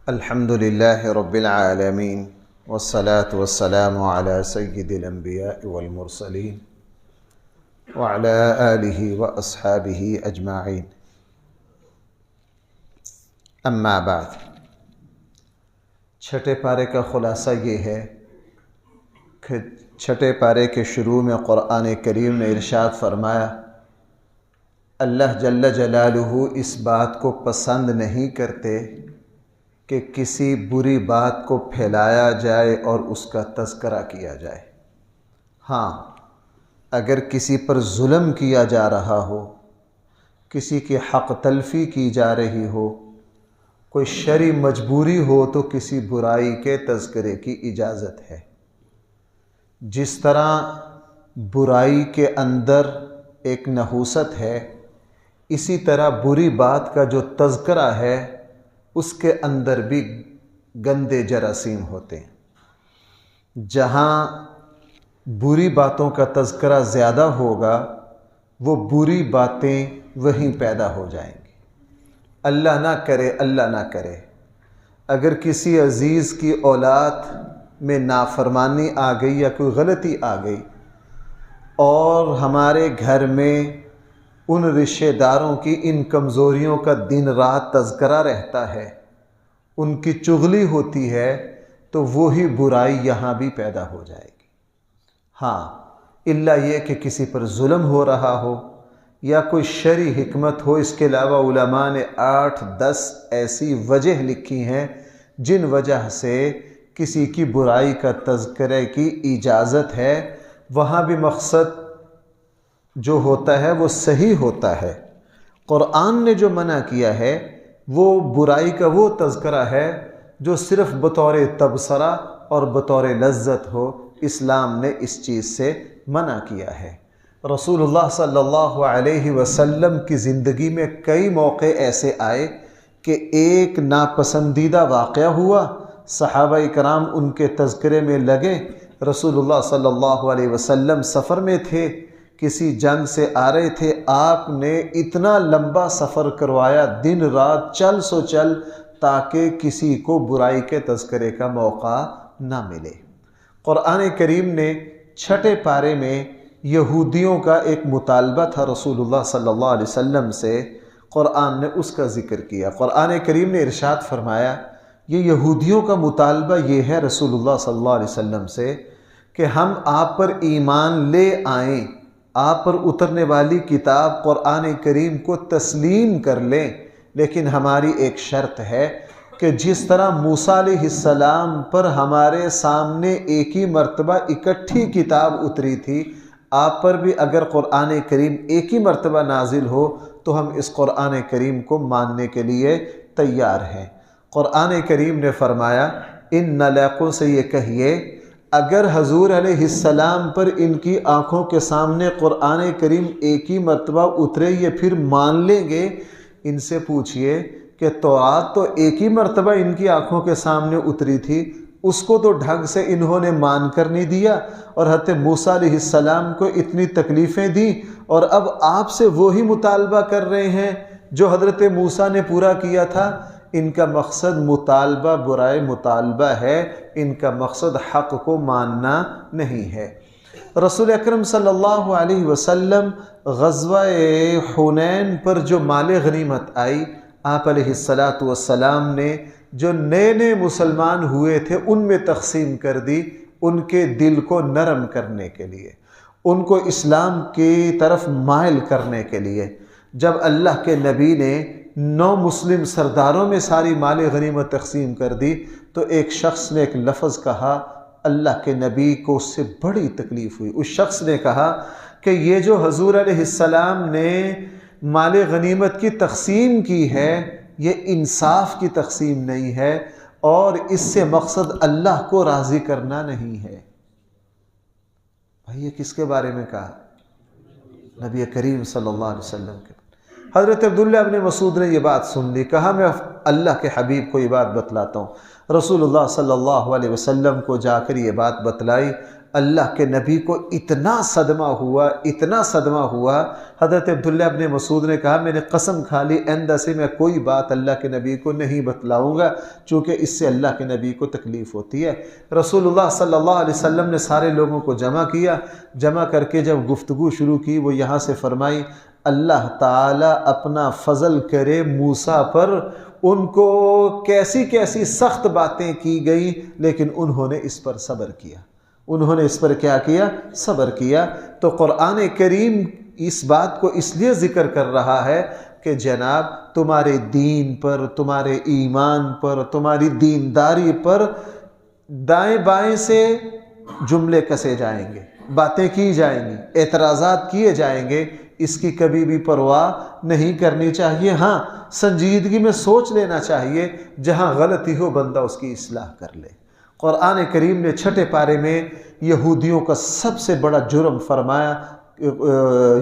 الحمد لله رب العالمين والصلاة والسلام على سيد الأنبياء والمرسلين وعلى آله وأصحابه أجمعين اما بعد۔ چھٹے پارے کا خلاصہ یہ ہے کہ چھٹے پارے کے شروع میں قرآن کریم نے ارشاد فرمایا اللہ جل جلالہ اس بات کو پسند نہیں کرتے کہ کسی بری بات کو پھیلایا جائے اور اس کا تذکرہ کیا جائے۔ ہاں، اگر کسی پر ظلم کیا جا رہا ہو، کسی کی حق تلفی کی جا رہی ہو، کوئی شرعی مجبوری ہو تو کسی برائی کے تذکرے کی اجازت ہے۔ جس طرح برائی کے اندر ایک نحوست ہے، اسی طرح بری بات کا جو تذکرہ ہے اس کے اندر بھی گندے جراثیم ہوتے ہیں۔ جہاں بری باتوں کا تذکرہ زیادہ ہوگا وہ بری باتیں وہیں پیدا ہو جائیں گی۔ اللہ نہ کرے اگر کسی عزیز کی اولاد میں نافرمانی آ گئی یا کوئی غلطی آ گئی اور ہمارے گھر میں ان رشتہ داروں کی ان کمزوریوں کا دن رات تذکرہ رہتا ہے، ان کی چغلی ہوتی ہے، تو وہی برائی یہاں بھی پیدا ہو جائے گی۔ ہاں، الا یہ کہ کسی پر ظلم ہو رہا ہو یا کوئی شرعی حکمت ہو۔ اس کے علاوہ علماء نے 8-10 ایسی وجہ لکھی ہیں جن وجہ سے کسی کی برائی کا تذکرے کی اجازت ہے۔ وہاں بھی مقصد جو ہوتا ہے وہ صحیح ہوتا ہے۔ قرآن نے جو منع کیا ہے وہ برائی کا وہ تذکرہ ہے جو صرف بطور تبصرہ اور بطور لذت ہو۔ اسلام نے اس چیز سے منع کیا ہے۔ رسول اللہ صلی اللہ علیہ وسلم کی زندگی میں کئی موقع ایسے آئے کہ ایک ناپسندیدہ واقعہ ہوا، صحابہ کرام ان کے تذکرے میں لگے۔ رسول اللہ صلی اللہ علیہ وسلم سفر میں تھے، کسی جنگ سے آ رہے تھے، آپ نے اتنا لمبا سفر کروایا، دن رات چل سو چل، تاکہ کسی کو برائی کے تذکرے کا موقع نہ ملے۔ قرآن کریم نے چھٹے پارے میں یہودیوں کا ایک مطالبہ تھا رسول اللہ صلی اللہ علیہ وسلم سے، قرآن نے اس کا ذکر کیا۔ قرآن کریم نے ارشاد فرمایا یہ یہودیوں کا مطالبہ یہ ہے رسول اللہ صلی اللہ علیہ وسلم سے کہ ہم آپ پر ایمان لے آئیں، آپ پر اترنے والی کتاب قرآن کریم کو تسلیم کر لیں، لیکن ہماری ایک شرط ہے کہ جس طرح موسیٰ علیہ السلام پر ہمارے سامنے ایک ہی مرتبہ اکٹھی کتاب اتری تھی، آپ پر بھی اگر قرآن کریم ایک ہی مرتبہ نازل ہو تو ہم اس قرآن کریم کو ماننے کے لیے تیار ہیں۔ قرآن کریم نے فرمایا ان نالائقوں سے یہ کہیے اگر حضور علیہ السلام پر ان کی آنکھوں کے سامنے قرآن کریم ایک ہی مرتبہ اترے یہ پھر مان لیں گے؟ ان سے پوچھئے کہ تورات تو ایک ہی مرتبہ ان کی آنکھوں کے سامنے اتری تھی، اس کو تو ڈھنگ سے انہوں نے مان کر نہیں دیا، اور حضرت موسیٰ علیہ السلام کو اتنی تکلیفیں دیں، اور اب آپ سے وہی مطالبہ کر رہے ہیں جو حضرت موسیٰ نے پورا کیا تھا۔ ان کا مقصد مطالبہ برائے مطالبہ ہے، ان کا مقصد حق کو ماننا نہیں ہے۔ رسول اکرم صلی اللہ علیہ وسلم غزوہ حنین پر جو مال غنیمت آئی، آپ علیہ السلام نے جو نئے مسلمان ہوئے تھے ان میں تقسیم کر دی، ان کے دل کو نرم کرنے کے لیے، ان کو اسلام کی طرف مائل کرنے کے لیے۔ جب اللہ کے نبی نے 9 مسلم سرداروں میں ساری مال غنیمت تقسیم کر دی تو ایک شخص نے ایک لفظ کہا، اللہ کے نبی کو اس سے بڑی تکلیف ہوئی۔ اس شخص نے کہا کہ یہ جو حضور علیہ السلام نے مال غنیمت کی تقسیم کی ہے یہ انصاف کی تقسیم نہیں ہے، اور اس سے مقصد اللہ کو راضی کرنا نہیں ہے۔ بھائی یہ کس کے بارے میں کہا؟ نبی کریم صلی اللہ علیہ وسلم کے۔ حضرت عبداللہ ابن مسعود نے یہ بات سن لی، کہا میں اللہ کے حبیب کو یہ بات بتلاتا ہوں۔ رسول اللہ صلی اللہ علیہ وسلم کو جا کر یہ بات بتلائی۔ اللہ کے نبی کو اتنا صدمہ ہوا، حضرت عبداللہ ابن مسعود نے کہا میں نے قسم کھا لی آئندہ سے میں کوئی بات اللہ کے نبی کو نہیں بتلاؤں گا، چونکہ اس سے اللہ کے نبی کو تکلیف ہوتی ہے۔ رسول اللہ صلی اللہ علیہ وسلم نے سارے لوگوں کو جمع کر کے جب گفتگو شروع کی، وہ یہاں سے فرمائی اللہ تعالیٰ اپنا فضل کرے موسیٰ پر، ان کو کیسی کیسی سخت باتیں کی گئیں لیکن انہوں نے اس پر صبر کیا۔ انہوں نے اس پر کیا کیا؟ صبر کیا۔ تو قرآن کریم اس بات کو اس لیے ذکر کر رہا ہے کہ جناب تمہارے دین پر، تمہارے ایمان پر، تمہاری دینداری پر دائیں بائیں سے جملے کسے جائیں گے، باتیں کی جائیں گی، اعتراضات کیے جائیں گے، اس کی کبھی بھی پرواہ نہیں کرنی چاہیے۔ ہاں سنجیدگی میں سوچ لینا چاہیے، جہاں غلطی ہو بندہ اس کی اصلاح کر لے۔ قرآن کریم نے چھٹے پارے میں یہودیوں کا سب سے بڑا جرم فرمایا،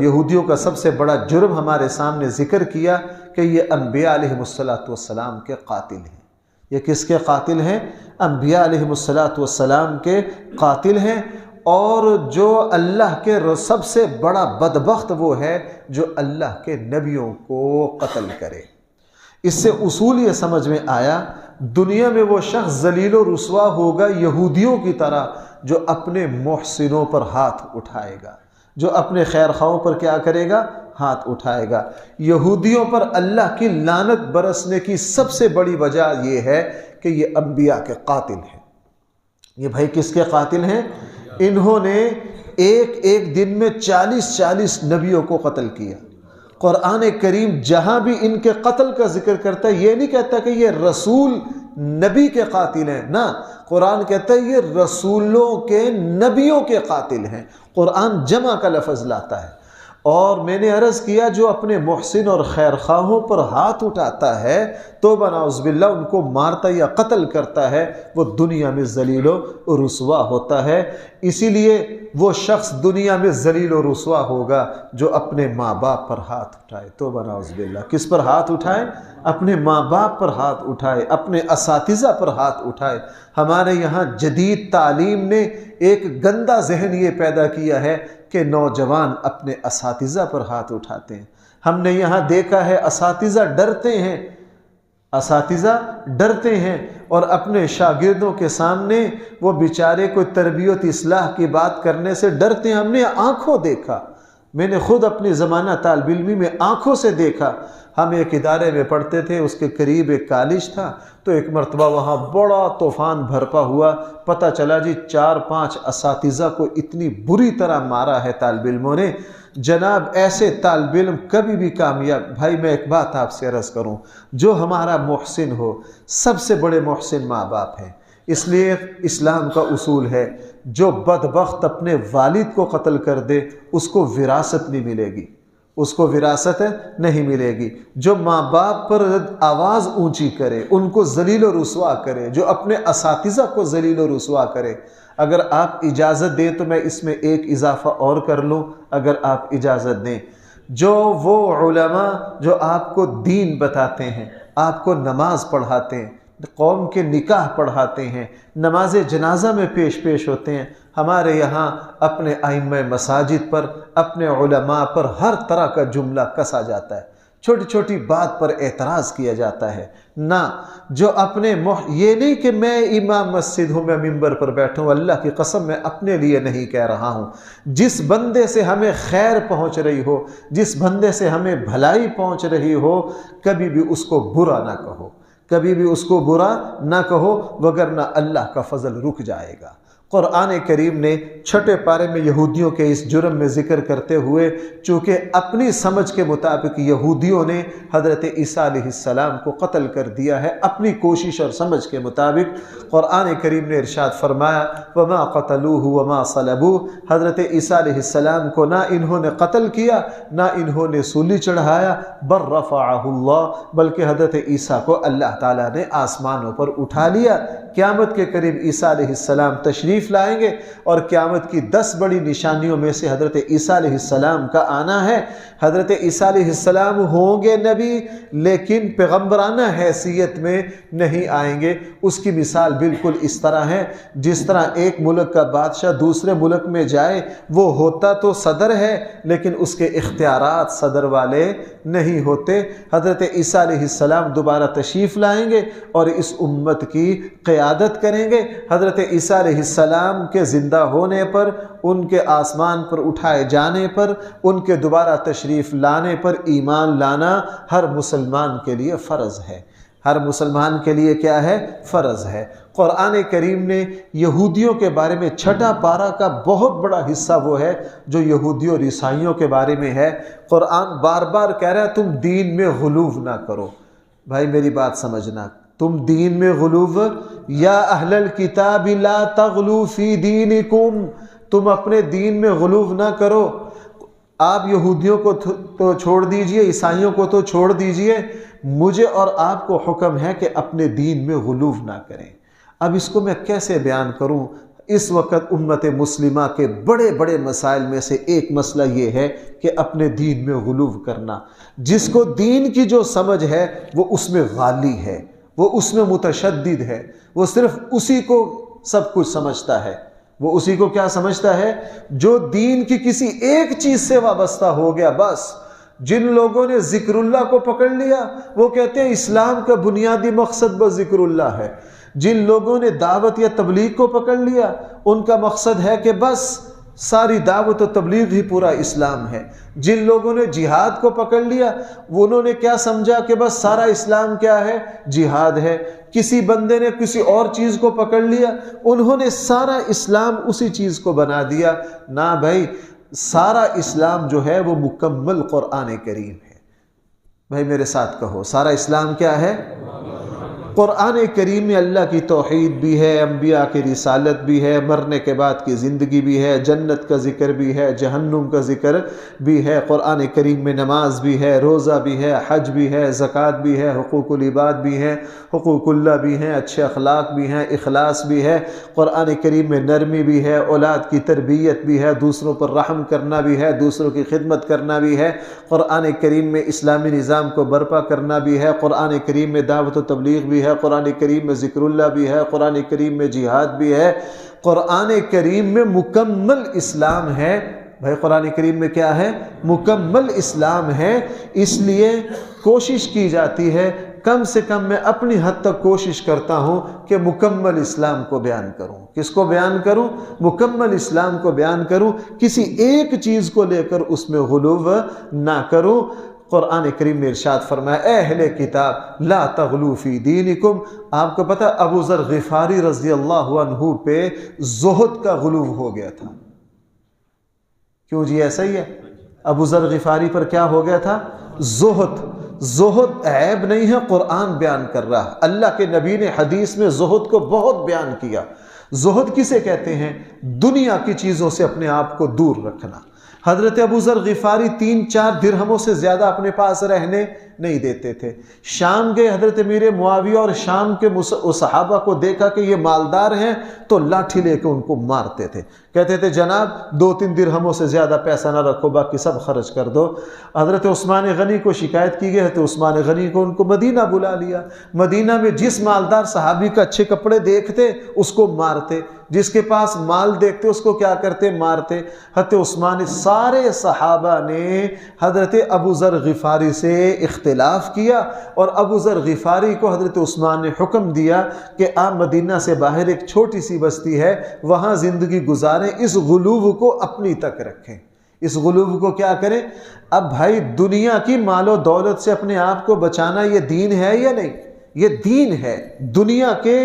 یہودیوں کا سب سے بڑا جرم ہمارے سامنے ذکر کیا کہ یہ انبیاء علیہ السلام کے قاتل ہیں۔ یہ کس کے قاتل ہیں؟ انبیاء علیہ السلام کے قاتل ہیں۔ اور جو اللہ کے سب سے بڑا بدبخت وہ ہے جو اللہ کے نبیوں کو قتل کرے۔ اس سے اصول یہ سمجھ میں آیا دنیا میں وہ شخص ذلیل و رسوا ہوگا یہودیوں کی طرح جو اپنے محسنوں پر ہاتھ اٹھائے گا، جو اپنے خیر خواہوں پر کیا کرے گا؟ ہاتھ اٹھائے گا۔ یہودیوں پر اللہ کی لعنت برسنے کی سب سے بڑی وجہ یہ ہے کہ یہ انبیاء کے قاتل ہیں۔ یہ بھائی کس کے قاتل ہیں؟ انہوں نے ایک دن میں 40 نبیوں کو قتل کیا۔ قرآن کریم جہاں بھی ان کے قتل کا ذکر کرتا ہے یہ نہیں کہتا کہ یہ رسول نبی کے قاتل ہیں، نہ، قرآن کہتا ہے یہ رسولوں کے نبیوں کے قاتل ہیں۔ قرآن جمع کا لفظ لاتا ہے۔ اور میں نے عرض کیا جو اپنے محسن اور خیر خواہوں پر ہاتھ اٹھاتا ہے توبہ نعوذ باللہ ان کو مارتا یا قتل کرتا ہے، وہ دنیا میں ذلیل و رسوا ہوتا ہے۔ اسی لیے وہ شخص دنیا میں ذلیل و رسوا ہوگا جو اپنے ماں باپ پر ہاتھ اٹھائے۔ توبہ نعوذ باللہ، کس پر ہاتھ اٹھائے؟ اپنے ماں باپ پر ہاتھ اٹھائے، اپنے اساتذہ پر ہاتھ اٹھائے۔ ہمارے یہاں جدید تعلیم نے ایک گندا ذہن یہ پیدا کیا ہے کہ نوجوان اپنے اساتذہ پر ہاتھ اٹھاتے ہیں۔ ہم نے یہاں دیکھا ہے اساتذہ ڈرتے ہیں اور اپنے شاگردوں کے سامنے وہ بیچارے کوئی تربیت اصلاح کی بات کرنے سے ڈرتے ہیں۔ ہم نے آنکھوں دیکھا، میں نے خود اپنی زمانہ طالب علمی میں آنکھوں سے دیکھا۔ ہم ایک ادارے میں پڑھتے تھے، اس کے قریب ایک کالج تھا، تو ایک مرتبہ وہاں بڑا طوفان برپا ہوا۔ پتہ چلا جی 4-5 اساتذہ کو اتنی بری طرح مارا ہے طالب علموں نے۔ جناب ایسے طالب علم کبھی بھی کامیاب، بھائی میں ایک بات آپ سے عرض کروں، جو ہمارا محسن ہو، سب سے بڑے محسن ماں باپ ہیں۔ اس لیے اسلام کا اصول ہے جو بدبخت اپنے والد کو قتل کر دے اس کو وراثت نہیں ملے گی، اس کو وراثت نہیں ملے گی۔ جو ماں باپ پر آواز اونچی کرے، ان کو ذلیل و رسوا کرے، جو اپنے اساتذہ کو ذلیل و رسوا کرے۔ اگر آپ اجازت دیں تو میں اس میں ایک اضافہ اور کر لوں، اگر آپ اجازت دیں۔ جو وہ علماء جو آپ کو دین بتاتے ہیں، آپ کو نماز پڑھاتے ہیں، قوم کے نکاح پڑھاتے ہیں، نماز جنازہ میں پیش ہوتے ہیں، ہمارے یہاں اپنے ائمہ مساجد پر، اپنے علماء پر ہر طرح کا جملہ کسا جاتا ہے، چھوٹی چھوٹی بات پر اعتراض کیا جاتا ہے۔ نہ، جو اپنے یہ نہیں کہ میں امام مسجد ہوں، میں ممبر پر بیٹھا ہوں، اللہ کی قسم میں اپنے لیے نہیں کہہ رہا ہوں۔ جس بندے سے ہمیں خیر پہنچ رہی ہو، جس بندے سے ہمیں بھلائی پہنچ رہی ہو، کبھی بھی اس کو برا نہ کہو، کبھی بھی اس کو برا نہ کہو، وگرنہ اللہ کا فضل رک جائے گا۔ قرآن کریم نے چھٹے پارے میں یہودیوں کے اس جرم میں ذکر کرتے ہوئے، چونکہ اپنی سمجھ کے مطابق یہودیوں نے حضرت عیسیٰ علیہ السلام کو قتل کر دیا ہے، اپنی کوشش اور سمجھ کے مطابق قرآن کریم نے ارشاد فرمایا وَمَا قَتَلُوهُ وَمَا صَلَبُوهُ، حضرت عیسیٰ علیہ السلام کو نہ انہوں نے قتل کیا، نہ انہوں نے سولی چڑھایا، بل رفعہ اللہ، بلکہ حضرت عیسیٰ کو اللہ تعالیٰ نے آسمانوں پر اٹھا لیا۔ قیامت کے قریب عیسیٰ علیہ السلام تشریف تشریف لائیں گے، اور قیامت کی 10 بڑی نشانیوں میں سے حضرت عیسیٰ علیہ السلام کا آنا ہے۔ حضرت عیسیٰ علیہ السلام ہوں گے نبی، لیکن پیغمبرانہ حیثیت میں نہیں آئیں گے۔ اس کی مثال بالکل اس طرح ہے جس طرح ایک ملک کا بادشاہ دوسرے ملک میں جائے، وہ ہوتا تو صدر ہے لیکن اس کے اختیارات صدر والے نہیں ہوتے۔ حضرت عیسیٰ علیہ السلام دوبارہ تشریف لائیں گے اور اس امت کی قیادت کریں گے۔ حضرت عیسیٰ علیہ السلام کے زندہ ہونے پر، ان کے آسمان پر اٹھائے جانے پر، ان کے دوبارہ تشریف لانے پر ایمان لانا ہر مسلمان کے لیے فرض ہے۔ ہر مسلمان کے لیے کیا ہے؟ فرض ہے۔ قرآن کریم نے یہودیوں کے بارے میں 6 پارہ کا بہت بڑا حصہ وہ ہے جو یہودیوں اور عیسائیوں کے بارے میں ہے۔ قرآن بار بار کہہ رہا ہے تم دین میں غلو نہ کرو۔ بھائی میری بات سمجھنا، تم دین میں غلو، یا اہل الکتاب لا تغلو فی دینکم، تم اپنے دین میں غلو نہ کرو۔ آپ یہودیوں کو تو چھوڑ دیجئے، عیسائیوں کو تو چھوڑ دیجئے، مجھے اور آپ کو حکم ہے کہ اپنے دین میں غلو نہ کریں۔ اب اس کو میں کیسے بیان کروں؟ اس وقت امت مسلمہ کے بڑے بڑے مسائل میں سے ایک مسئلہ یہ ہے کہ اپنے دین میں غلو کرنا۔ جس کو دین کی جو سمجھ ہے وہ اس میں غالی ہے، وہ اس میں متشدد ہے، وہ صرف اسی کو سب کچھ سمجھتا ہے۔ وہ اسی کو کیا سمجھتا ہے؟ جو دین کی کسی ایک چیز سے وابستہ ہو گیا بس۔ جن لوگوں نے ذکر اللہ کو پکڑ لیا وہ کہتے ہیں اسلام کا بنیادی مقصد بس ذکر اللہ ہے۔ جن لوگوں نے دعوت یا تبلیغ کو پکڑ لیا ان کا مقصد ہے کہ بس ساری دعوت و تبلیغ ہی پورا اسلام ہے۔ جن لوگوں نے جہاد کو پکڑ لیا وہ انہوں نے کیا سمجھا کہ بس سارا اسلام کیا ہے؟ جہاد ہے۔ کسی بندے نے کسی اور چیز کو پکڑ لیا، انہوں نے سارا اسلام اسی چیز کو بنا دیا۔ نہ بھائی، سارا اسلام جو ہے وہ مکمل قرآن کریم ہے۔ بھائی میرے ساتھ کہو، سارا اسلام کیا ہے؟ قرآن کریم میں اللہ کی توحید بھی ہے، انبیاء کی رسالت بھی ہے، مرنے کے بعد کی زندگی بھی ہے، جنت کا ذکر بھی ہے، جہنم کا ذکر بھی ہے۔ قرآن کریم میں نماز بھی ہے، روزہ بھی ہے، حج بھی ہے، زکوٰۃ بھی ہے، حقوق العباد بھی ہیں، حقوق اللہ بھی ہیں، اچھے اخلاق بھی ہیں، اخلاص بھی ہے۔ قرآن کریم میں نرمی بھی ہے، اولاد کی تربیت بھی ہے، دوسروں پر رحم کرنا بھی ہے، دوسروں کی خدمت کرنا بھی ہے۔ قرآن کریم میں اسلامی نظام کو برپا کرنا بھی ہے۔ قرآن کریم میں دعوت و تبلیغ بھی ہے، قرآن کریم میں ذکر اللہ بھی ہے، قرآن کریم میں جہاد بھی ہے۔ قرآن کریم میں مکمل اسلام ہے۔ بھائی قرآن کریم میں کیا ہے؟ مکمل اسلام ہے۔ اس لیے کوشش کی جاتی ہے، کم سے کم میں اپنی حد تک کوشش کرتا ہوں کہ مکمل اسلام کو بیان کروں۔ کس کو بیان کروں؟ مکمل اسلام کو بیان کروں، کسی ایک چیز کو لے کر اس میں غلو نہ کروں۔ قرآن کریم نے ارشاد فرمایا، اے اہل کتاب لا تغلو فی دینکم۔ آپ کو پتہ ابو ذر غفاری رضی اللہ عنہ پہ زہد کا غلو ہو گیا تھا۔ کیوں جی ایسا ہی ہے؟ ابو ذر غفاری پر کیا ہو گیا تھا؟ زہد۔ زہد عیب نہیں ہے، قرآن بیان کر رہا۔ اللہ کے نبی نے حدیث میں زہد کو بہت بیان کیا۔ زہد کسے کہتے ہیں؟ دنیا کی چیزوں سے اپنے آپ کو دور رکھنا۔ حضرت ابو ذر غفاری 3-4 درہموں سے زیادہ اپنے پاس رہنے نہیں دیتے تھے۔ شام گئے حضرت امیر معاویہ اور شام کے صحابہ کو دیکھا کہ یہ مالدار ہیں تو لاٹھی لے کے ان کو مارتے تھے۔ کہتے تھے جناب 2-3 درہموں سے زیادہ پیسہ نہ رکھو، باقی سب خرچ کر دو۔ حضرت عثمان غنی کو شکایت کی گئی تو عثمان غنی کو ان کو مدینہ بلا لیا۔ مدینہ میں جس مالدار صحابی کا اچھے کپڑے دیکھتے اس کو مارتے، جس کے پاس مال دیکھتے اس کو کیا کرتے؟ مارتے۔ حضرت عثمان، سارے صحابہ نے حضرت ابو ذر غفاری سے اختلاف کیا اور ابو ذر غفاری کو حضرت عثمان نے حکم دیا کہ آپ مدینہ سے باہر ایک چھوٹی سی بستی ہے وہاں زندگی گزاریں، اس غلو کو اپنی تک رکھیں۔ اس غلو کو کیا کریں؟ اب بھائی دنیا کی مال و دولت سے اپنے آپ کو بچانا یہ دین ہے یا نہیں؟ یہ دین ہے۔ دنیا کے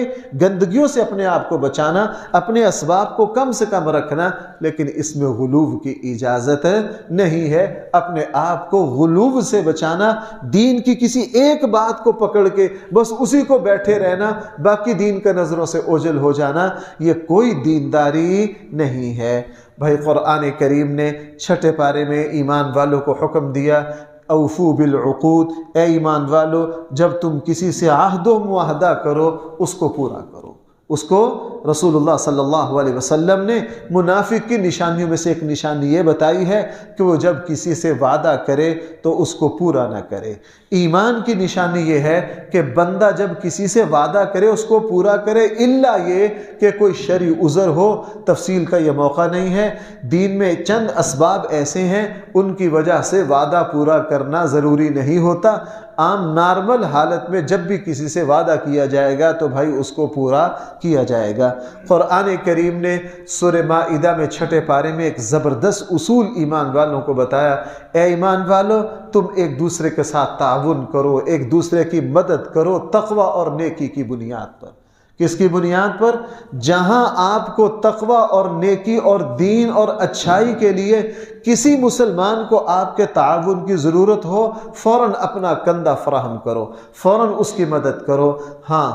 گندگیوں سے اپنے آپ کو بچانا، اپنے اسباب کو کم سے کم رکھنا، لیکن اس میں غلو کی اجازت نہیں ہے۔ اپنے آپ کو غلو سے بچانا، دین کی کسی ایک بات کو پکڑ کے بس اسی کو بیٹھے رہنا، باقی دین کا نظروں سے اوجھل ہو جانا، یہ کوئی دینداری نہیں ہے۔ بھائی قرآن کریم نے 6 پارے میں ایمان والوں کو حکم دیا، اوفو بالعقود، اے ایمان والو جب تم کسی سے عہد و معاہدہ کرو اس کو پورا کرو۔ اس کو رسول اللہ صلی اللہ علیہ وسلم نے منافق کی نشانیوں میں سے ایک نشانی یہ بتائی ہے کہ وہ جب کسی سے وعدہ کرے تو اس کو پورا نہ کرے۔ ایمان کی نشانی یہ ہے کہ بندہ جب کسی سے وعدہ کرے اس کو پورا کرے، الا یہ کہ کوئی شرعی عذر ہو۔ تفصیل کا یہ موقع نہیں ہے، دین میں چند اسباب ایسے ہیں ان کی وجہ سے وعدہ پورا کرنا ضروری نہیں ہوتا۔ عام نارمل حالت میں جب بھی کسی سے وعدہ کیا جائے گا تو بھائی اس کو پورا کیا جائے گا۔ قرآن کریم نے سورہ مائدہ میں 6 پارے میں ایک زبردست اصول ایمان والوں کو بتایا، اے ایمان والو تم ایک دوسرے کے ساتھ تعاون کرو، ایک دوسرے کی مدد کرو تقوی اور نیکی کی بنیاد پر۔ کس کی بنیاد پر؟ جہاں آپ کو تقوی اور نیکی اور دین اور اچھائی کے لیے کسی مسلمان کو آپ کے تعاون کی ضرورت ہو، فوراً اپنا کندھا فراہم کرو، فوراً اس کی مدد کرو۔ ہاں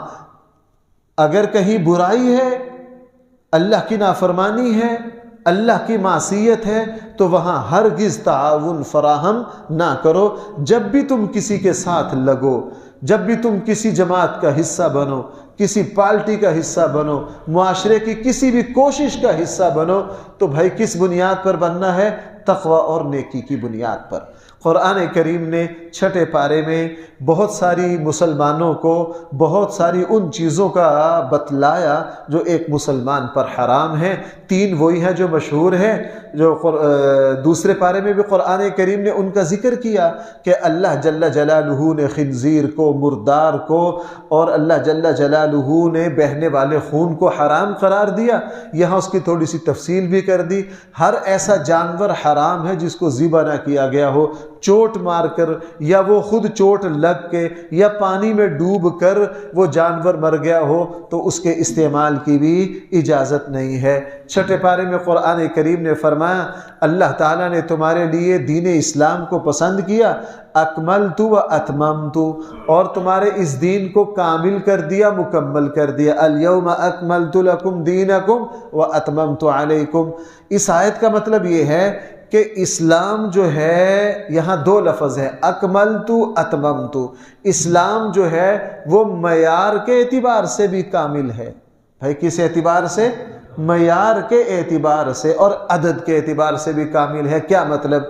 اگر کہیں برائی ہے، اللہ کی نافرمانی ہے، اللہ کی معصیت ہے تو وہاں ہرگز تعاون فراہم نہ کرو۔ جب بھی تم کسی کے ساتھ لگو، جب بھی تم کسی جماعت کا حصہ بنو، کسی پارٹی کا حصہ بنو، معاشرے کی کسی بھی کوشش کا حصہ بنو، تو بھائی کس بنیاد پر بننا ہے؟ تقوی اور نیکی کی بنیاد پر۔ قرآن کریم نے 6 پارے میں بہت ساری مسلمانوں کو بہت ساری ان چیزوں کا بتلایا جو ایک مسلمان پر حرام ہیں۔ 3 وہی ہیں جو مشہور ہیں، جو دوسرے پارے میں بھی قرآن کریم نے ان کا ذکر کیا کہ اللہ جل جلالہ نے خنزیر کو، مردار کو، اور اللہ جل جلالہ نے بہنے والے خون کو حرام قرار دیا۔ یہاں اس کی تھوڑی سی تفصیل بھی کر دی۔ ہر ایسا جانور حرام ہے جس کو ذبح نہ کیا گیا ہو، چوٹ مار کر یا وہ خود چوٹ لگ کے یا پانی میں ڈوب کر وہ جانور مر گیا ہو تو اس کے استعمال کی بھی اجازت نہیں ہے۔ 6 پارے میں قرآن کریم نے فرمایا اللہ تعالیٰ نے تمہارے لیے دین اسلام کو پسند کیا، اکملت و اتممت، اور تمہارے اس دین کو کامل کر دیا، مکمل کر دیا۔ الیوم اکملت لکم دینکم و اتممت علیکم۔ اس آیت کا مطلب یہ ہے کہ اسلام جو ہے، یہاں 2 لفظ ہیں، اکملت اتممت۔ اسلام جو ہے وہ معیار کے اعتبار سے بھی کامل ہے۔ بھائی کس اعتبار سے؟ معیار کے اعتبار سے اور عدد کے اعتبار سے بھی کامل ہے۔ کیا مطلب؟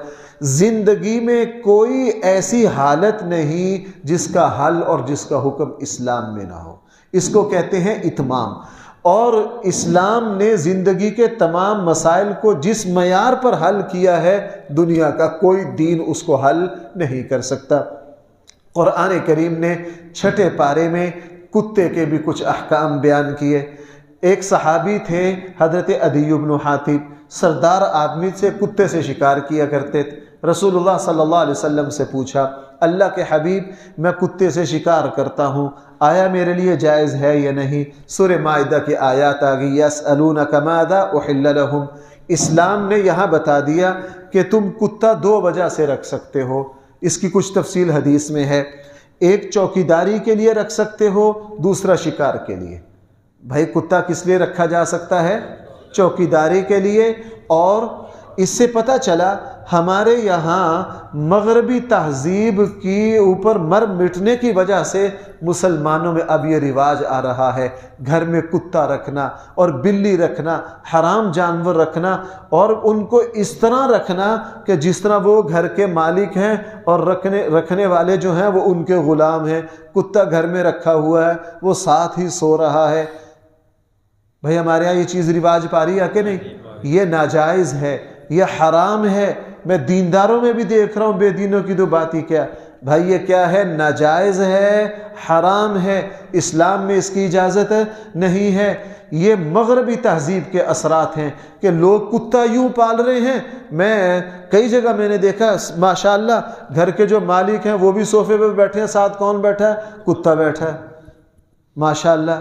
زندگی میں کوئی ایسی حالت نہیں جس کا حل اور جس کا حکم اسلام میں نہ ہو، اس کو کہتے ہیں اتمام۔ اور اسلام نے زندگی کے تمام مسائل کو جس معیار پر حل کیا ہے، دنیا کا کوئی دین اس کو حل نہیں کر سکتا۔ قرآن کریم نے 6 پارے میں کتے کے بھی کچھ احکام بیان کیے۔ ایک صحابی تھے حضرت عدی بن حاتم، سردار آدمی سے کتے سے شکار کیا کرتے تھے۔ رسول اللہ صلی اللہ علیہ وسلم سے پوچھا اللہ کے حبیب میں کتے سے شکار کرتا ہوں، آیا میرے لیے جائز ہے یا نہیں؟ سورہ مائدہ کی آیات آ گئی یسألونک ماذا احل لہم۔ اسلام نے یہاں بتا دیا کہ تم کتا 2 وجہ سے رکھ سکتے ہو۔ اس کی کچھ تفصیل حدیث میں ہے۔ ایک چوکیداری کے لیے رکھ سکتے ہو، دوسرا شکار کے لیے۔ بھائی کتا کس لیے رکھا جا سکتا ہے؟ چوکیداری کے لیے۔ اور اس سے پتہ چلا ہمارے یہاں مغربی تہذیب کی اوپر مر مٹنے کی وجہ سے مسلمانوں میں اب یہ رواج آ رہا ہے گھر میں کتا رکھنا اور بلی رکھنا، حرام جانور رکھنا، اور ان کو اس طرح رکھنا کہ جس طرح وہ گھر کے مالک ہیں اور رکھنے والے جو ہیں وہ ان کے غلام ہیں۔ کتا گھر میں رکھا ہوا ہے، وہ ساتھ ہی سو رہا ہے۔ بھائی ہمارے یہاں یہ چیز رواج پاری ہے کہ نہیں؟ یہ ناجائز ہے، یہ حرام ہے۔ میں دینداروں میں بھی دیکھ رہا ہوں، بے دینوں کی تو بات ہی کیا۔ بھائی یہ کیا ہے؟ ناجائز ہے، حرام ہے، اسلام میں اس کی اجازت نہیں ہے۔ یہ مغربی تہذیب کے اثرات ہیں کہ لوگ کتا یوں پال رہے ہیں۔ میں کئی جگہ میں نے دیکھا ماشاءاللہ گھر کے جو مالک ہیں وہ بھی صوفے پہ بیٹھے ہیں، ساتھ کون بیٹھا ہے؟ کتا بیٹھا ہے۔ ماشاءاللہ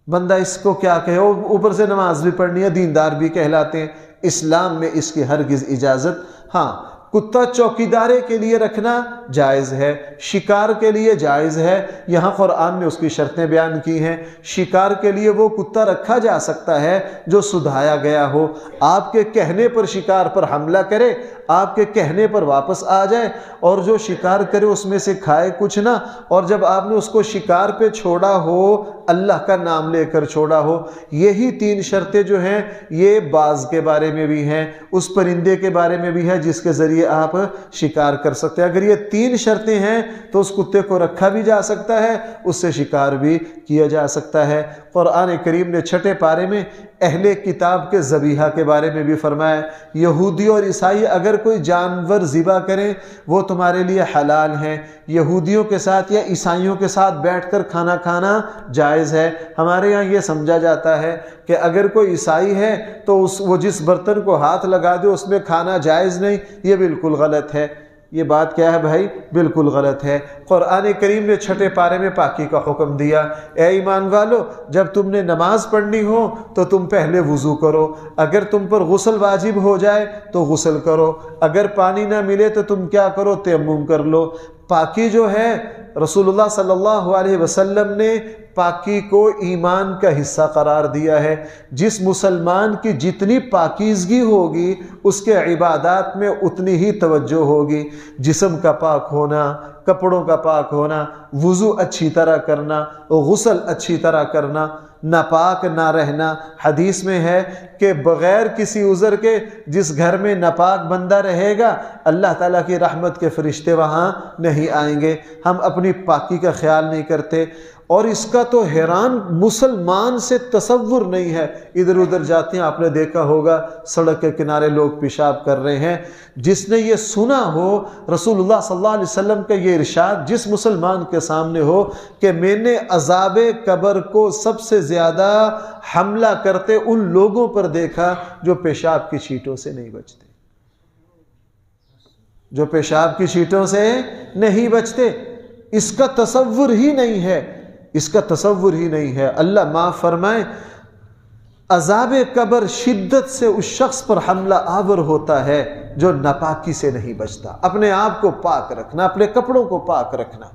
بندہ اس کو کیا کہے؟ اوپر سے نماز بھی پڑھنی ہے، دیندار بھی کہلاتے ہیں۔ اسلام میں اس کی ہرگز اجازت، ہاں کتا چوکیدارے کے لیے رکھنا جائز ہے، شکار کے لیے جائز ہے۔ یہاں قرآن نے اس کی شرطیں بیان کی ہیں۔ شکار کے لیے وہ کتا رکھا جا سکتا ہے جو سدھایا گیا ہو، آپ کے کہنے پر شکار پر حملہ کرے، آپ کے کہنے پر واپس آ جائے، اور جو شکار کرے اس میں سے کھائے کچھ نہ، اور جب آپ نے اس کو شکار پہ چھوڑا ہو اللہ کا نام لے کر چھوڑا ہو۔ یہی 3 شرطیں جو ہیں یہ باز کے بارے میں بھی ہیں، اس پرندے کے بارے میں بھی ہے جس کے ذریعے آپ شکار کر سکتے ہیں۔ اگر یہ 3 شرطیں ہیں تو اس کتے کو رکھا بھی جا سکتا ہے، اس سے شکار بھی کیا جا سکتا ہے۔ قرآن کریم نے 6 پارے میں اہل کتاب کے ذبیحہ کے بارے میں بھی فرمایا، یہودی اور عیسائی اگر کوئی جانور ذبح کریں وہ تمہارے لیے حلال ہیں۔ یہودیوں کے ساتھ یا عیسائیوں کے ساتھ بیٹھ کر کھانا کھانا جائز ہے۔ ہمارے یہاں یہ سمجھا جاتا ہے کہ اگر کوئی عیسائی ہے تو وہ جس برتن کو ہاتھ لگا دے اس میں کھانا جائز نہیں، یہ بالکل غلط ہے۔ یہ بات کیا ہے بھائی؟ بالکل غلط ہے۔ قرآن کریم نے 6 پارے میں پاکی کا حکم دیا، اے ایمان والو جب تم نے نماز پڑھنی ہو تو تم پہلے وضو کرو، اگر تم پر غسل واجب ہو جائے تو غسل کرو، اگر پانی نہ ملے تو تم کیا کرو؟ تیمم کر لو۔ پاکی جو ہے رسول اللہ صلی اللہ علیہ وسلم نے پاکی کو ایمان کا حصہ قرار دیا ہے۔ جس مسلمان کی جتنی پاکیزگی ہوگی اس کے عبادات میں اتنی ہی توجہ ہوگی۔ جسم کا پاک ہونا، کپڑوں کا پاک ہونا، وضو اچھی طرح کرنا، غسل اچھی طرح کرنا، ناپاک نہ رہنا۔ حدیث میں ہے کہ بغیر کسی عذر کے جس گھر میں ناپاک بندہ رہے گا اللہ تعالیٰ کی رحمت کے فرشتے وہاں نہیں آئیں گے۔ ہم اپنی پاکی کا خیال نہیں کرتے، اور اس کا تو حیران مسلمان سے تصور نہیں ہے۔ ادھر ادھر جاتے ہیں، آپ نے دیکھا ہوگا سڑک کے کنارے لوگ پیشاب کر رہے ہیں۔ جس نے یہ سنا ہو رسول اللہ صلی اللہ علیہ وسلم کا یہ ارشاد جس مسلمان کے سامنے ہو کہ میں نے عذاب قبر کو سب سے زیادہ حملہ کرتے ان لوگوں پر دیکھا جو پیشاب کی چھینٹوں سے نہیں بچتے، جو پیشاب کی چھینٹوں سے نہیں بچتے، اس کا تصور ہی نہیں ہے، اس کا تصور ہی نہیں ہے۔ اللہ معاف فرمائے، عذاب قبر شدت سے اس شخص پر حملہ آور ہوتا ہے جو ناپاکی سے نہیں بچتا۔ اپنے آپ کو پاک رکھنا، اپنے کپڑوں کو پاک رکھنا،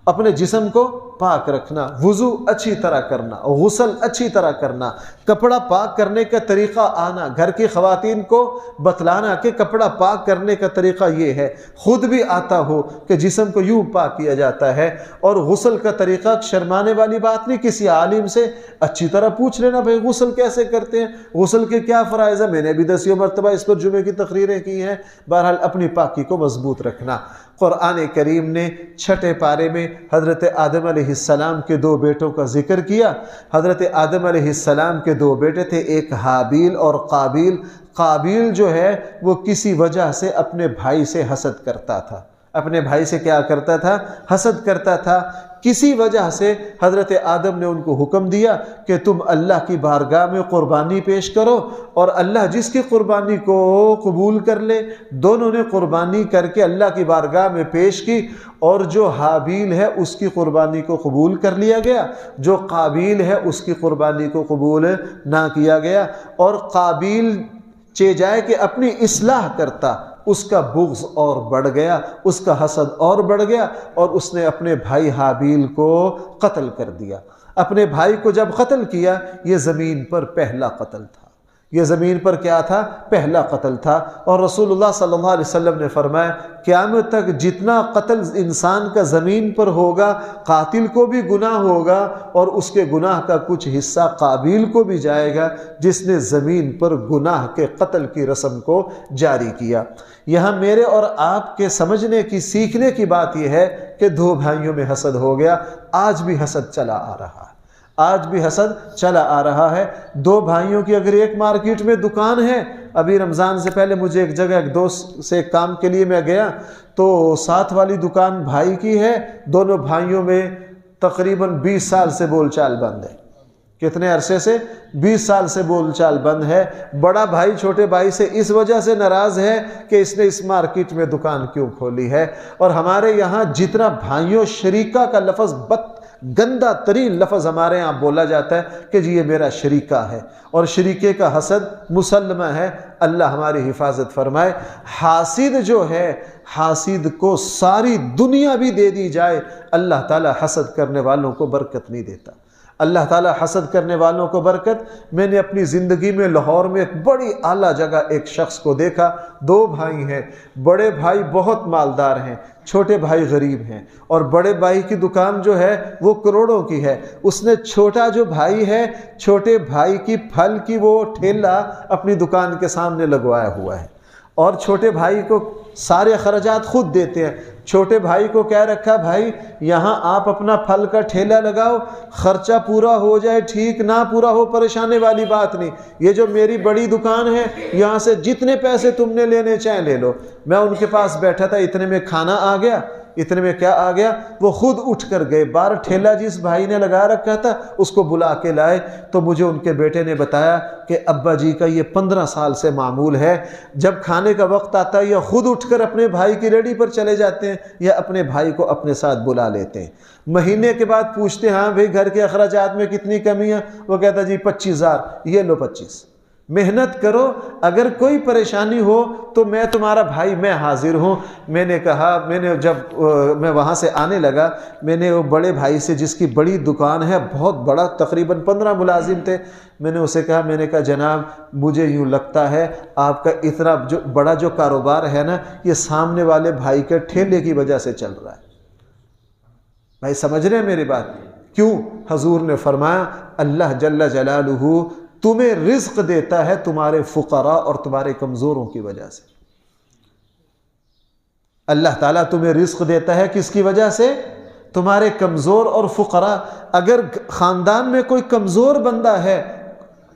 اپنے جسم کو پاک رکھنا، وضو اچھی طرح کرنا، غسل اچھی طرح کرنا، کپڑا پاک کرنے کا طریقہ آنا، گھر کی خواتین کو بتلانا کہ کپڑا پاک کرنے کا طریقہ یہ ہے، خود بھی آتا ہو کہ جسم کو یوں پاک کیا جاتا ہے۔ اور غسل کا طریقہ شرمانے والی بات نہیں، کسی عالم سے اچھی طرح پوچھ لینا بھائی غسل کیسے کرتے ہیں، غسل کے کیا فرائض ہیں، میں نے بھی 10 مرتبہ اس پر جمعے کی تقریریں کی ہیں۔ بہرحال اپنی پاکی کو مضبوط رکھنا۔ قرآن کریم نے 6 پارے میں حضرت آدم علیہ السلام کے 2 بیٹوں کا ذکر کیا۔ حضرت آدم علیہ السلام کے 2 بیٹے تھے، ایک حابیل اور قابیل۔ قابیل جو ہے وہ کسی وجہ سے اپنے بھائی سے حسد کرتا تھا، اپنے بھائی سے کیا کرتا تھا؟ حسد کرتا تھا۔ کسی وجہ سے حضرت آدم نے ان کو حکم دیا کہ تم اللہ کی بارگاہ میں قربانی پیش کرو، اور اللہ جس کی قربانی کو قبول کر لے۔ دونوں نے قربانی کر کے اللہ کی بارگاہ میں پیش کی، اور جو حابیل ہے اس کی قربانی کو قبول کر لیا گیا، جو قابیل ہے اس کی قربانی کو قبول نہ کیا گیا۔ اور قابیل جائے کہ اپنی اصلاح کرتا، اس کا بغض اور بڑھ گیا، اس کا حسد اور بڑھ گیا، اور اس نے اپنے بھائی حابیل کو قتل کر دیا۔ اپنے بھائی کو جب قتل کیا، یہ زمین پر پہلا قتل تھا، یہ زمین پر کیا تھا؟ پہلا قتل تھا۔ اور رسول اللہ صلی اللہ علیہ وسلم نے فرمایا قیامت تک جتنا قتل انسان کا زمین پر ہوگا قاتل کو بھی گناہ ہوگا، اور اس کے گناہ کا کچھ حصہ قابیل کو بھی جائے گا جس نے زمین پر گناہ کے قتل کی رسم کو جاری کیا۔ یہاں میرے اور آپ کے سمجھنے کی، سیکھنے کی بات یہ ہے کہ 2 بھائیوں میں حسد ہو گیا۔ آج بھی حسد چلا آ رہا ہے، آج بھی حسد چلا آ رہا ہے۔ 2 بھائیوں کی اگر ایک مارکیٹ میں دکان ہے، ابھی رمضان سے پہلے مجھے ایک جگہ ایک دوست سے کام کے لیے میں گیا تو ساتھ والی دکان بھائی کی ہے، دونوں بھائیوں میں تقریباً 20 سال سے بول چال بند ہے۔ کتنے عرصے سے؟ 20 سال سے بول چال بند ہے۔ بڑا بھائی چھوٹے بھائی سے اس وجہ سے ناراض ہے کہ اس نے اس مارکیٹ میں دکان کیوں کھولی ہے۔ اور ہمارے یہاں جتنا بھائیوں شریکہ کا لفظ گندہ ترین لفظ ہمارے یہاں بولا جاتا ہے کہ جی یہ میرا شریکہ ہے، اور شریکے کا حسد مسلمہ ہے۔ اللہ ہماری حفاظت فرمائے۔ حاسد جو ہے، حاسد کو ساری دنیا بھی دے دی جائے، اللہ تعالی حسد کرنے والوں کو برکت نہیں دیتا۔ اللہ تعالیٰ حسد کرنے والوں کو برکت۔ میں نے اپنی زندگی میں لاہور میں ایک بڑی اعلیٰ جگہ ایک شخص کو دیکھا، 2 بھائی ہیں، بڑے بھائی بہت مالدار ہیں، چھوٹے بھائی غریب ہیں، اور بڑے بھائی کی دکان جو ہے وہ کروڑوں کی ہے۔ اس نے چھوٹا جو بھائی ہے، چھوٹے بھائی کی پھل کی وہ ٹھیلا اپنی دکان کے سامنے لگوایا ہوا ہے، اور چھوٹے بھائی کو سارے اخراجات خود دیتے ہیں۔ چھوٹے بھائی کو کہہ رکھا، بھائی یہاں آپ اپنا پھل کا ٹھیلا لگاؤ، خرچہ پورا ہو جائے ٹھیک، نہ پورا ہو پریشانے والی بات نہیں، یہ جو میری بڑی دکان ہے یہاں سے جتنے پیسے تم نے لینے چاہیں لے لو۔ میں ان کے پاس بیٹھا تھا، اتنے میں کھانا آ گیا، اتنے میں کیا آ گیا، وہ خود اٹھ کر گئے، بار ٹھیلا جس بھائی نے لگا رکھا تھا اس کو بلا کے لائے، تو مجھے ان کے بیٹے نے بتایا کہ ابا جی کا یہ 15 سال سے معمول ہے، جب کھانے کا وقت آتا ہے یا خود اٹھ کر اپنے بھائی کی ریڈی پر چلے جاتے ہیں یا اپنے بھائی کو اپنے ساتھ بلا لیتے ہیں۔ مہینے کے بعد پوچھتے ہیں، ہاں بھائی گھر کے اخراجات میں کتنی کمی ہے؟ وہ کہتا جی 25,000، یہ لو 25، محنت کرو، اگر کوئی پریشانی ہو تو میں تمہارا بھائی، میں حاضر ہوں۔ میں نے کہا، جب میں وہاں سے آنے لگا، میں نے وہ بڑے بھائی سے جس کی بڑی دکان ہے، بہت بڑا، تقریباً 15 ملازم تھے، میں نے اسے کہا، میں نے کہا جناب مجھے یوں لگتا ہے آپ کا اتنا بڑا جو کاروبار ہے نا، یہ سامنے والے بھائی کے ٹھیلے کی وجہ سے چل رہا ہے۔ بھائی سمجھ رہے ہیں میری بات؟ کیوں؟ حضور نے فرمایا اللہ جل جلالہ تمہیں رزق دیتا ہے تمہارے فقراء اور تمہارے کمزوروں کی وجہ سے۔ اللہ تعالیٰ تمہیں رزق دیتا ہے کس کی وجہ سے؟ تمہارے کمزور اور فقراء۔ اگر خاندان میں کوئی کمزور بندہ ہے،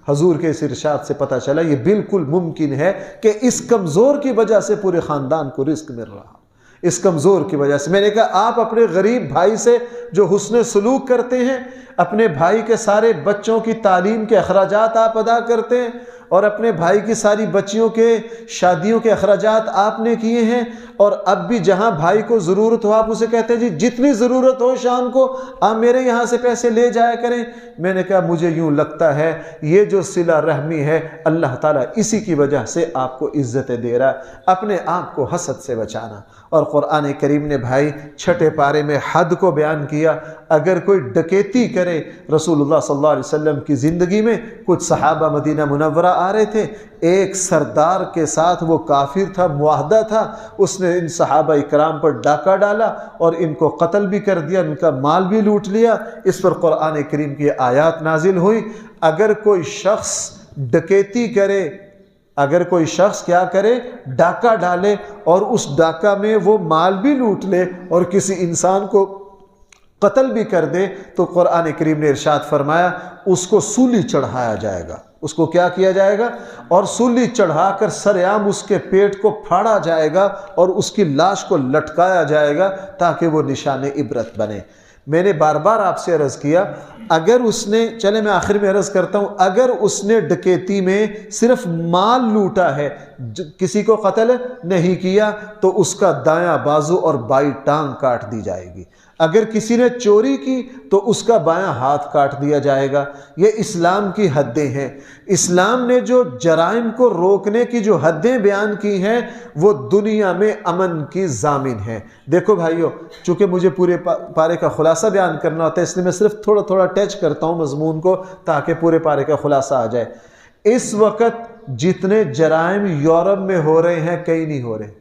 حضور کے اس ارشاد سے پتہ چلا یہ بالکل ممکن ہے کہ اس کمزور کی وجہ سے پورے خاندان کو رزق مل رہا، اس کمزور کی وجہ سے۔ میں نے کہا آپ اپنے غریب بھائی سے جو حسن سلوک کرتے ہیں، اپنے بھائی کے سارے بچوں کی تعلیم کے اخراجات آپ ادا کرتے ہیں، اور اپنے بھائی کی ساری بچیوں کے شادیوں کے اخراجات آپ نے کیے ہیں، اور اب بھی جہاں بھائی کو ضرورت ہو آپ اسے کہتے ہیں جی جتنی ضرورت ہو شام کو آپ میرے یہاں سے پیسے لے جایا کریں۔ میں نے کہا مجھے یوں لگتا ہے یہ جو صلہ رحمی ہے اللہ تعالیٰ اسی کی وجہ سے آپ کو عزتیں دے رہا ہے۔ اپنے آپ کو حسد سے بچانا۔ اور قرآن کریم نے بھائی 6 پارے میں حد کو بیان کیا۔ اگر کوئی ڈکیتی کرے، رسول اللہ صلی اللہ علیہ وسلم کی زندگی میں کچھ صحابہ مدینہ منورہ آ رہے تھے، ایک سردار کے ساتھ، وہ کافر تھا، معاہدہ تھا، اس نے ان صحابہ اکرام پر ڈاکہ ڈالا اور ان کو قتل بھی کر دیا، ان کا مال بھی لوٹ لیا۔ اس پر قرآن کریم کی آیات نازل ہوئی، اگر کوئی شخص ڈکیتی کرے، اگر کوئی شخص کیا کرے، ڈاکہ ڈالے اور اس ڈاکہ میں وہ مال بھی لوٹ لے اور کسی انسان کو قتل بھی کر دے، تو قرآن کریم نے ارشاد فرمایا اس کو سولی چڑھایا جائے گا۔ اس کو کیا کیا جائے گا؟ اور سولی چڑھا کر سرعام اس کے پیٹ کو پھاڑا جائے گا اور اس کی لاش کو لٹکایا جائے گا تاکہ وہ نشان عبرت بنے۔ میں نے بار بار آپ سے عرض کیا، اگر اس نے، چلے میں آخر میں عرض کرتا ہوں، اگر اس نے ڈکیتی میں صرف مال لوٹا ہے، کسی کو قتل نہیں کیا، تو اس کا دایاں بازو اور بائیں ٹانگ کاٹ دی جائے گی۔ اگر کسی نے چوری کی تو اس کا بایاں ہاتھ کاٹ دیا جائے گا۔ یہ اسلام کی حدیں ہیں۔ اسلام نے جو جرائم کو روکنے کی جو حدیں بیان کی ہیں وہ دنیا میں امن کی ضامن ہیں۔ دیکھو بھائیو، چونکہ مجھے پورے پارے کا خلاصہ بیان کرنا ہوتا ہے اس لیے میں صرف تھوڑا تھوڑا ٹچ کرتا ہوں مضمون کو تاکہ پورے پارے کا خلاصہ آ جائے۔ اس وقت جتنے جرائم یورپ میں ہو رہے ہیں کہیں نہیں ہو رہے،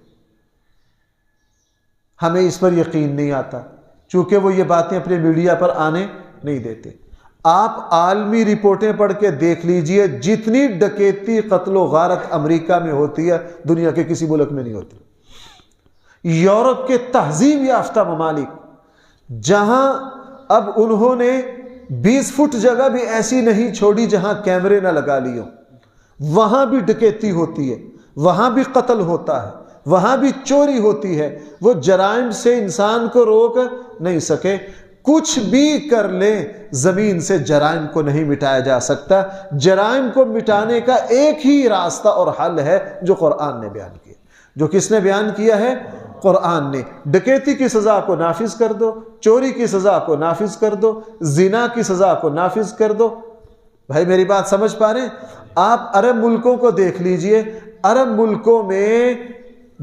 ہمیں اس پر یقین نہیں آتا چونکہ وہ یہ باتیں اپنے میڈیا پر آنے نہیں دیتے۔ آپ عالمی رپورٹیں پڑھ کے دیکھ لیجئے، جتنی ڈکیتی، قتل و غارت امریکہ میں ہوتی ہے دنیا کے کسی ملک میں نہیں ہوتی۔ یورپ کے تہذیب یافتہ ممالک جہاں اب انہوں نے 20 فٹ جگہ بھی ایسی نہیں چھوڑی جہاں کیمرے نہ لگا لیے، وہاں بھی ڈکیتی ہوتی ہے، وہاں بھی قتل ہوتا ہے، وہاں بھی چوری ہوتی ہے۔ وہ جرائم سے انسان کو روک نہیں سکے، کچھ بھی کر لیں زمین سے جرائم کو نہیں مٹایا جا سکتا۔ جرائم کو مٹانے کا ایک ہی راستہ اور حل ہے جو قرآن نے بیان کیا۔ جو کس نے بیان کیا ہے؟ قرآن نے۔ ڈکیتی کی سزا کو نافذ کر دو، چوری کی سزا کو نافذ کر دو، زنا کی سزا کو نافذ کر دو۔ بھائی میری بات سمجھ پا رہے ہیں؟ آپ عرب ملکوں کو دیکھ لیجئے، عرب ملکوں میں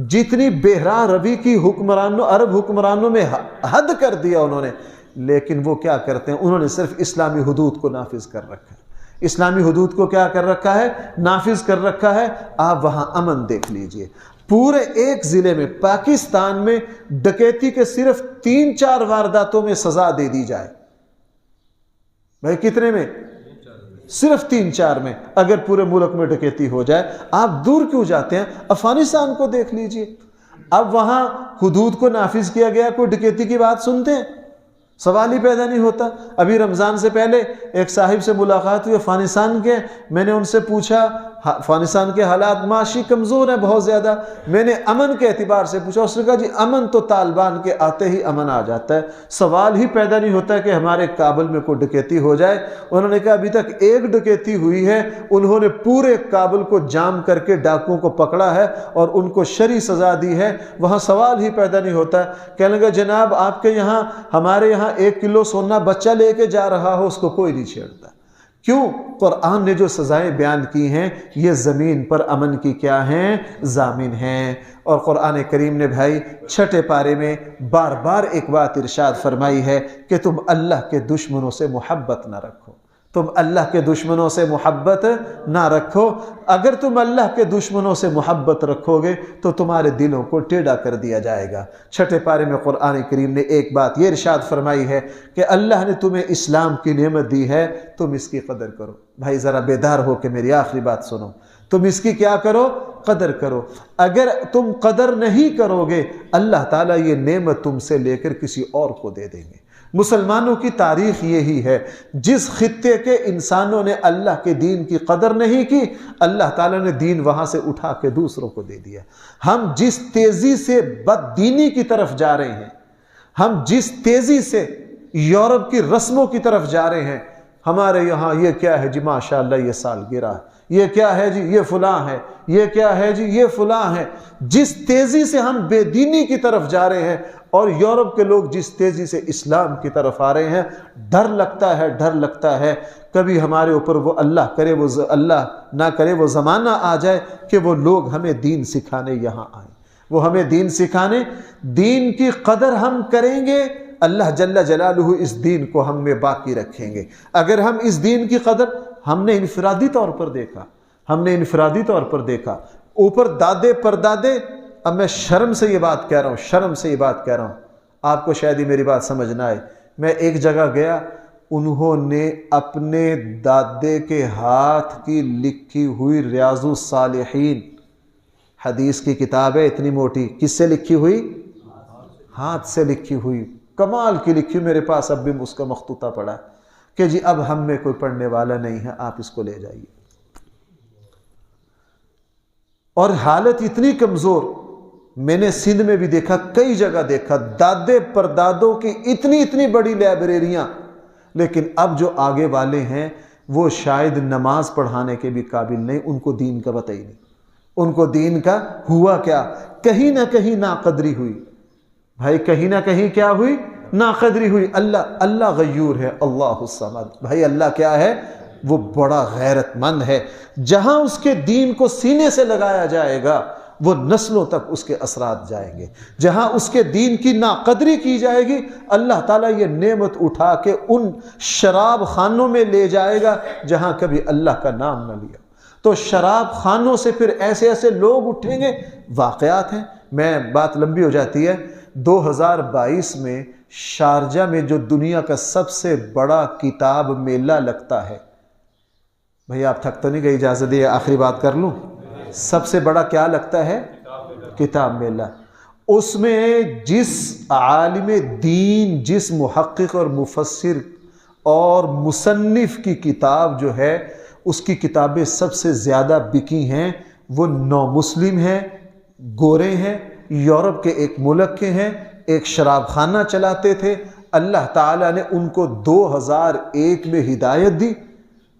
جتنی بہرا روی کی عرب حکمرانوں میں حد کر دیا انہوں نے لیکن وہ کیا کرتے ہیں؟ انہوں نے صرف اسلامی حدود کو نافذ کر رکھا ہے۔ اسلامی حدود کو کیا کر رکھا ہے؟ نافذ کر رکھا ہے۔ آپ وہاں امن دیکھ لیجئے، پورے ایک ضلع میں پاکستان میں ڈکیتی کے صرف 3-4 وارداتوں میں سزا دے دی جائے، بھائی کتنے میں؟ صرف 3-4 میں۔ اگر پورے ملک میں ڈکیتی ہو جائے، آپ دور کیوں جاتے ہیں؟ افغانستان کو دیکھ لیجئے، اب وہاں حدود کو نافذ کیا گیا، کوئی ڈکیتی کی بات سنتے ہیں؟ سوال ہی پیدا نہیں ہوتا۔ ابھی رمضان سے پہلے ایک صاحب سے ملاقات ہوئی افغانستان کے، میں نے ان سے پوچھا افغانستان کے حالات معاشی کمزور ہیں بہت زیادہ، میں نے امن کے اعتبار سے پوچھا، اس نے کہا جی امن تو طالبان کے آتے ہی امن آ جاتا ہے، سوال ہی پیدا نہیں ہوتا کہ ہمارے کابل میں کوئی ڈکیتی ہو جائے۔ انہوں نے کہا ابھی تک ایک ڈکیتی ہوئی ہے، انہوں نے پورے کابل کو جام کر کے ڈاکوؤں کو پکڑا ہے اور ان کو شرعی سزا دی ہے، وہاں سوال ہی پیدا نہیں ہوتا۔ کہنے لگا جناب آپ کے یہاں، ہمارے یہاں 1 کلو سونا بچہ لے کے جا رہا ہو، اس کو کوئی نہیں چھیڑتا۔ کیوں؟ قرآن نے جو سزائیں بیان کی ہیں یہ زمین پر امن کی کیا ہیں؟ ضامن ہیں۔ اور قرآن کریم نے بھائی 6 پارے میں بار بار ایک بات ارشاد فرمائی ہے کہ تم اللہ کے دشمنوں سے محبت نہ رکھو، تم اللہ کے دشمنوں سے محبت نہ رکھو۔ اگر تم اللہ کے دشمنوں سے محبت رکھو گے تو تمہارے دلوں کو ٹیڑھا کر دیا جائے گا۔ 6 پارے میں قرآن کریم نے ایک بات یہ ارشاد فرمائی ہے کہ اللہ نے تمہیں اسلام کی نعمت دی ہے، تم اس کی قدر کرو۔ بھائی ذرا بیدار ہو کے میری آخری بات سنو، تم اس کی کیا کرو؟ قدر کرو۔ اگر تم قدر نہیں کرو گے، اللہ تعالیٰ یہ نعمت تم سے لے کر کسی اور کو دے دیں گے۔ مسلمانوں کی تاریخ یہی ہے، جس خطے کے انسانوں نے اللہ کے دین کی قدر نہیں کی، اللہ تعالیٰ نے دین وہاں سے اٹھا کے دوسروں کو دے دیا۔ ہم جس تیزی سے بد دینی کی طرف جا رہے ہیں، ہم جس تیزی سے یورپ کی رسموں کی طرف جا رہے ہیں، ہمارے یہاں یہ کیا ہے جی ماشاءاللہ یہ سالگرہ ہے، یہ کیا ہے جی یہ فلاں ہے، یہ کیا ہے جی یہ فلاں ہے۔ جس تیزی سے ہم بے دینی کی طرف جا رہے ہیں اور یورپ کے لوگ جس تیزی سے اسلام کی طرف آ رہے ہیں، ڈر لگتا ہے کبھی ہمارے اوپر وہ اللہ نہ کرے وہ زمانہ آ جائے کہ وہ لوگ ہمیں دین سکھانے یہاں آئیں، وہ ہمیں دین سکھانے۔ دین کی قدر ہم کریں گے، اللہ جل جلالہ اس دین کو ہم میں باقی رکھیں گے۔ اگر ہم اس دین کی قدر، ہم نے انفرادی طور پر دیکھا، اوپر دادے پردادے، اب میں شرم سے یہ بات کہہ رہا ہوں، آپ کو شاید ہی میری بات سمجھ نہ آئے۔ میں ایک جگہ گیا، انہوں نے اپنے دادے کے ہاتھ کی لکھی ہوئی ریاض الصالحین، حدیث کی کتاب ہے اتنی موٹی، کس سے لکھی ہوئی؟ ہاتھ سے لکھی ہوئی، کمال کی لکھی ہوئی، میرے پاس اب بھی اس کا مخطوطہ پڑا ہے کہ جی اب ہم میں کوئی پڑھنے والا نہیں ہے، آپ اس کو لے جائیے۔ اور حالت اتنی کمزور، میں نے سندھ میں بھی دیکھا، کئی جگہ دیکھا، دادے پردادوں کی اتنی بڑی لائبریریاں، لیکن اب جو آگے والے ہیں وہ شاید نماز پڑھانے کے بھی قابل نہیں، ان کو دین کا پتہ ہی نہیں، ان کو دین کا ہوا کیا؟ کہیں نہ کہیں ناقدری ہوئی، بھائی کہیں نہ کہیں کیا ہوئی؟ ناقدری ہوئی۔ اللہ غیور ہے، اللہ الصمد، بھائی اللہ کیا ہے؟ وہ بڑا غیرت مند ہے۔ جہاں اس کے دین کو سینے سے لگایا جائے گا وہ نسلوں تک اس کے اثرات جائیں گے۔ جہاں اس کے دین کی ناقدری کی جائے گی، اللہ تعالیٰ یہ نعمت اٹھا کے ان شراب خانوں میں لے جائے گا جہاں کبھی اللہ کا نام نہ لیا۔ تو شراب خانوں سے پھر ایسے لوگ اٹھیں گے، واقعات ہیں، میں بات لمبی ہو جاتی ہے۔ 2022 میں شارجہ میں جو دنیا کا سب سے بڑا کتاب میلہ لگتا ہے، بھئی آپ تھک تو نہیں گئی؟ اجازت دیے آخری بات کر لوں۔ سب سے بڑا کیا لگتا ہے؟ کتاب میلہ۔ اس میں جس عالم دین، جس محقق اور مفسر اور مصنف کی کتاب جو ہے، اس کی کتابیں سب سے زیادہ بکی ہیں، وہ نو مسلم ہیں، گورے ہیں، یورپ کے ایک ملک کے ہیں، ایک شراب خانہ چلاتے تھے۔ اللہ تعالیٰ نے ان کو 2001 میں ہدایت دی،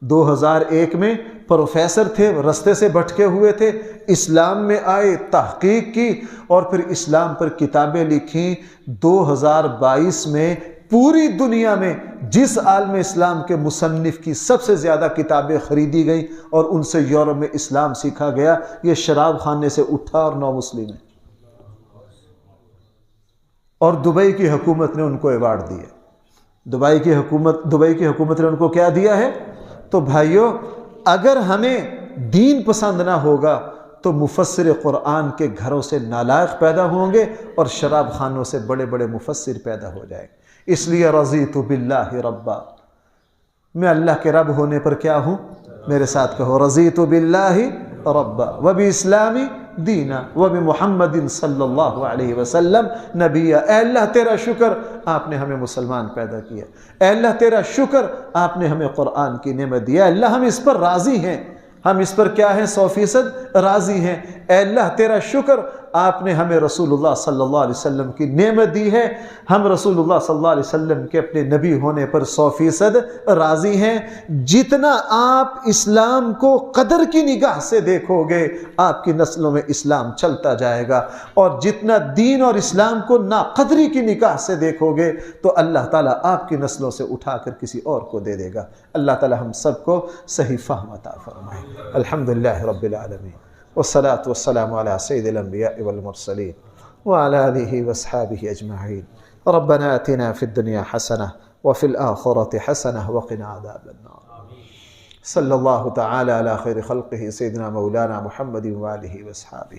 2001 میں پروفیسر تھے، رستے سے بھٹکے ہوئے تھے، اسلام میں آئے، تحقیق کی اور پھر اسلام پر کتابیں لکھیں۔ 2022 میں پوری دنیا میں جس عالم اسلام کے مصنف کی سب سے زیادہ کتابیں خریدی گئیں اور ان سے یورپ میں اسلام سیکھا گیا، یہ شراب خانے سے اٹھا اور نو مسلم ہے، اور دبئی کی حکومت نے ان کو ایوارڈ دیے۔ دبئی کی حکومت نے ان کو کیا دیا ہے؟ تو بھائیوں اگر ہمیں دین پسند نہ ہوگا تو مفسر قرآن کے گھروں سے نالائق پیدا ہوں گے اور شراب خانوں سے بڑے بڑے مفسر پیدا ہو جائیں گے۔ اس لیے رضیت باللہ ربا، میں اللہ کے رب ہونے پر کیا ہوں؟ میرے ساتھ کہو، رضیت باللہ ربا وباسلام دینا وبمحمد صلی اللہ علیہ وسلم نبیہ۔ اے اللہ تیرا شکر آپ نے ہمیں مسلمان پیدا کیا، اے اللہ تیرا شکر آپ نے ہمیں قرآن کی نعمت دیا، اے اللہ ہم اس پر راضی ہیں، ہم اس پر کیا ہیں؟ 100% راضی ہیں۔ اے اللہ تیرا شکر آپ نے ہمیں رسول اللہ صلی اللہ علیہ وسلم کی نعمت دی ہے، ہم رسول اللہ صلی اللہ علیہ وسلم کے اپنے نبی ہونے پر 100% راضی ہیں۔ جتنا آپ اسلام کو قدر کی نگاہ سے دیکھو گے آپ کی نسلوں میں اسلام چلتا جائے گا، اور جتنا دین اور اسلام کو ناقدری کی نگاہ سے دیکھو گے تو اللہ تعالیٰ آپ کی نسلوں سے اٹھا کر کسی اور کو دے دے گا۔ اللہ تعالیٰ ہم سب کو صحیح فہم عطا فرمائے۔ الحمدللہ رب العالمین، والصلاة والسلام على سيد الأنبياء والمرسلين وعلى آله وأصحابه أجمعين۔ ربنا آتنا في الدنيا حسنة وفي الآخرة حسنة وقنا عذاب النار۔ صلى الله تعالى على خير خلقه سيدنا مولانا محمد وآله وأصحابه۔